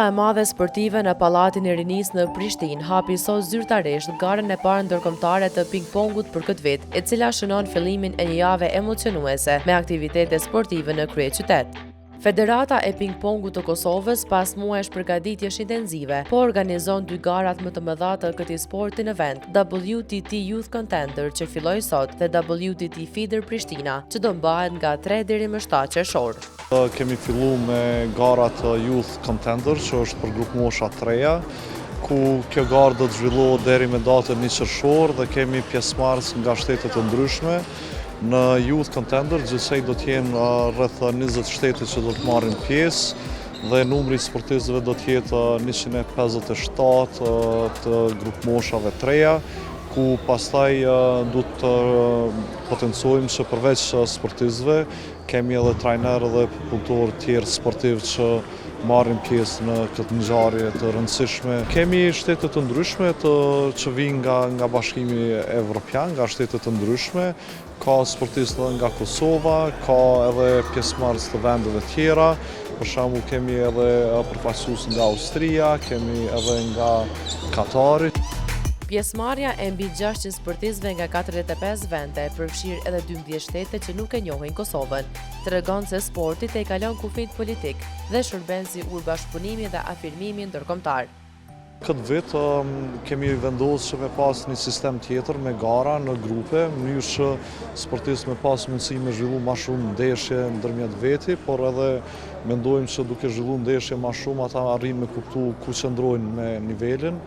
Shkolla e madhe sportive në Pallatin e Rinisë në Prishtinë hapi sot zyrtarisht garën e parë ndërkombëtare të ping-pongut për këtë vit, e cila shënon fillimin e një jave emocionuese me aktivitete sportive në kryeqytet. Federata e ping-pongut të Kosovës, pas muajsh përgatitjesh intenzive, po organizon 2 garat më të mëdha të këtij sporti në vend, WTT Youth Contender që filloi sot dhe WTT Feeder Prishtina, që do mbahet nga 3 deri më 7 qershor. Kemi filluar me garat Youth Contender, që është për grup mosha 3, ku kjo garë do të zhvillohet deri me datën 1 qershor dhe kemi pjesëmarrës nga shtete të ndryshme. Në Youth Contender gjithsej do të jenë rreth 20 shtete që do të marrin pjesë dhe numri i sportistëve do të jetë 157 të grup moshave 3, ku pastaj du të potencojmë që përveç sportistëve kemi edhe trajnerë dhe punëtorë tjerë sportiv që marrin pjesë në këtë ngjarje të rëndësishme. Kemi shtete të ndryshme që vijnë nga Bashkimi Evropian, nga shtete të ndryshme, ka sportistë nga Kosova, ka edhe pjesëmarrës të vendeve tjera. Për shembull kemi edhe përfaqësues nga Austria, kemi edhe nga Katari. Pjesëmarrja e mbi 600 sportistëve nga 45 vende përfshirë edhe 12 shtete që nuk e njohin Kosovën, tregon se sporti te kalon kufit politik dhe shërben si bashkëpunimi dhe afirmimi ndërkombëtar. Këtë vit kemi vendosur që me pas një sistem tjetër me gara në grupe, në mënyrë që sportistët me pas mundësi me zhvillu ma shumë ndeshje ndërmjet veti, por edhe mendojmë që duke zhvillu ndeshje ma shumë ata arrin me kuptu ku qëndrojnë me nivelin,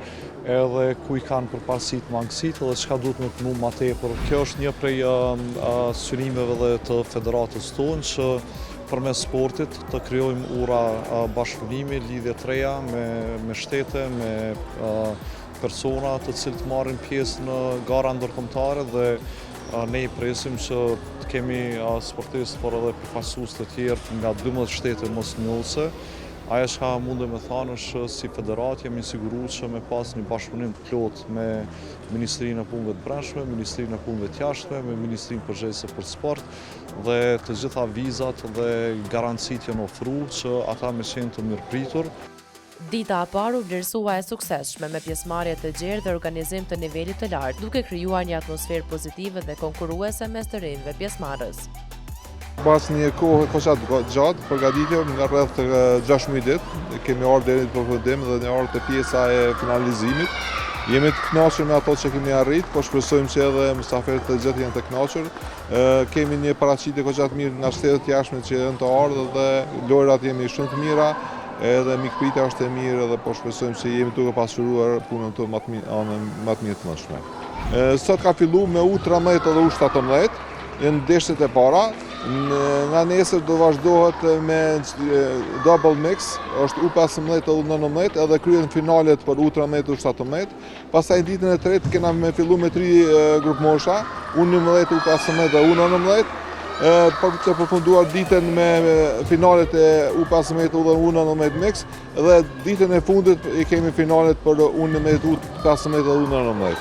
edhe ku i kanë përparësit mangësit edhe çka duhet me punu ma tepër. Kjo është një prej synimeve dhe të federatës tonë që përmes sportit të krijojmë ura bashkëpunimi, lidhje të reja me shtete, me persona të cilët marrin pjesë në gara ndërkombëtare dhe ne i presim që të kemi sportistë por edhe përfaqësues të tjerë nga 12 shtete mosnjohëse. Ajo që mundem me thënë është si federat jemi siguruar që me pas një bashkëpunim të plot me Ministrinë e Punëve të Brendshme, Ministrinë e Punëve të Jashtme, me Ministrinë Përgjegjëse për Sport dhe të gjitha vizat dhe garancitë janë ofruar që ata me qenë të mirëpritur. Dita e parë u vlerësua e suksesshme me pjesëmarrje të gjerë dhe organizim të nivelit të lartë, duke krijuar një atmosferë pozitive dhe konkurruese mes të rinjve pjesëmarrës. Pas një kohë gjatë, përgatitje nga rreth 16 ditë, kemi ardhur deri në përfundim dhe ne ardhur te pjesa e finalizimit. Jemi të kënaqur me ato që kemi arritur, po shpresojmë që edhe mysafirët e gjithë janë të kënaqur. Kemi një paraqitje goxha të mirë nga shtetet jashtme që janë të ardhur dhe lojrat jemi shumë të mira, edhe mikpritja është e mirë dhe po shpresojmë se jemi duke pasuruar punën tonë më të mirë të mundshme. Sot ka filluar me U13 dhe U17, janë ndeshjet e para. Nga nesër do vazhdohet me double mix, është U15 dhe U19 edhe kryen finalet për U13 dhe U17. Pastaj ditën e tretë kena me fillu me 3 grup mosha, U11, U15 dhe U19. Për të përfunduar ditën me finalet e U15 dhe U19 mix dhe ditën e fundit i kemi finalet për U19, U15 dhe U19.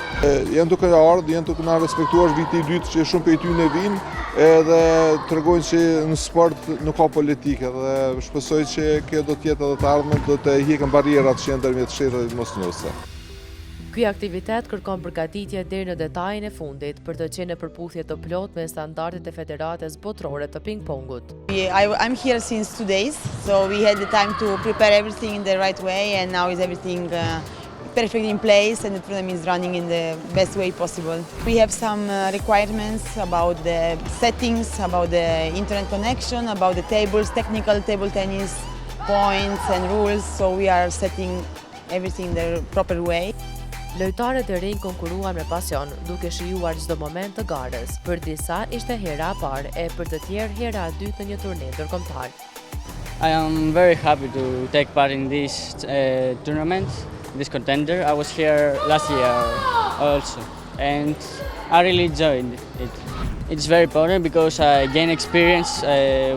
Janë duke ardhur, janë duke na respektuar viti i dytë që shumë prej tyre vinë edhe tregojnë që në sport nuk ka politike dhe shpresoj që kjo do të jetë edhe të ardhmen do të hiqen barrierat që janë ndërmjet shtetit mosnjohëse. Ky aktivitet kërkon përgatitje deri në detajin e fundit për të qenë në përputhje të plotë me standardet e Federatës Botërore të Ping-pongut. I'm here since 2 days, so we had the time to prepare everything in the right way and now is everything perfectly in place and the program is running in the best way possible. We have some requirements about the settings, about the internet connection, about the tables, technical table tennis points and rules, so we are setting everything the proper way. Lojtarët e rinj konkurruan me pasion, duke shijuar çdo moment të garës. Për disa ishte hera e parë e për të tjerë hera e dytë në një turne ndërkombëtar. I am very happy to take part in this tournament, this contender. I was here last year also, and I really enjoyed it. It's very important because I gain experience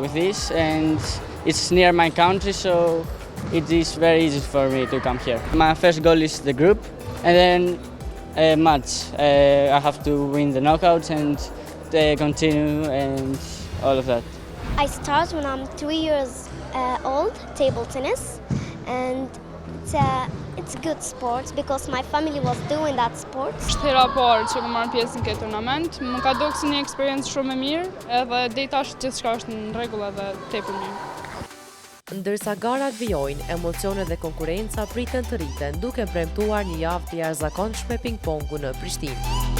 with this, and it's near my country, so it is very easy for me to come here. My first goal is the group, and then a match. I have to win the knockouts and continue and all of that. I started when I'm 3 years old, table tennis, and It's good sports because my family was doing that sports. Është hera parë që më marrë pjesë në këtë turnament. Më ka dukë si një eksperiencë shumë e mirë, edhe deri tash gjithçka është në rregull edhe tepër mirë. Ndërsa garat vijojnë, emocionet dhe konkurenca priten të rriten, duke premtuar një javë të jashtëzakonshme ping-pongu në Prishtinë.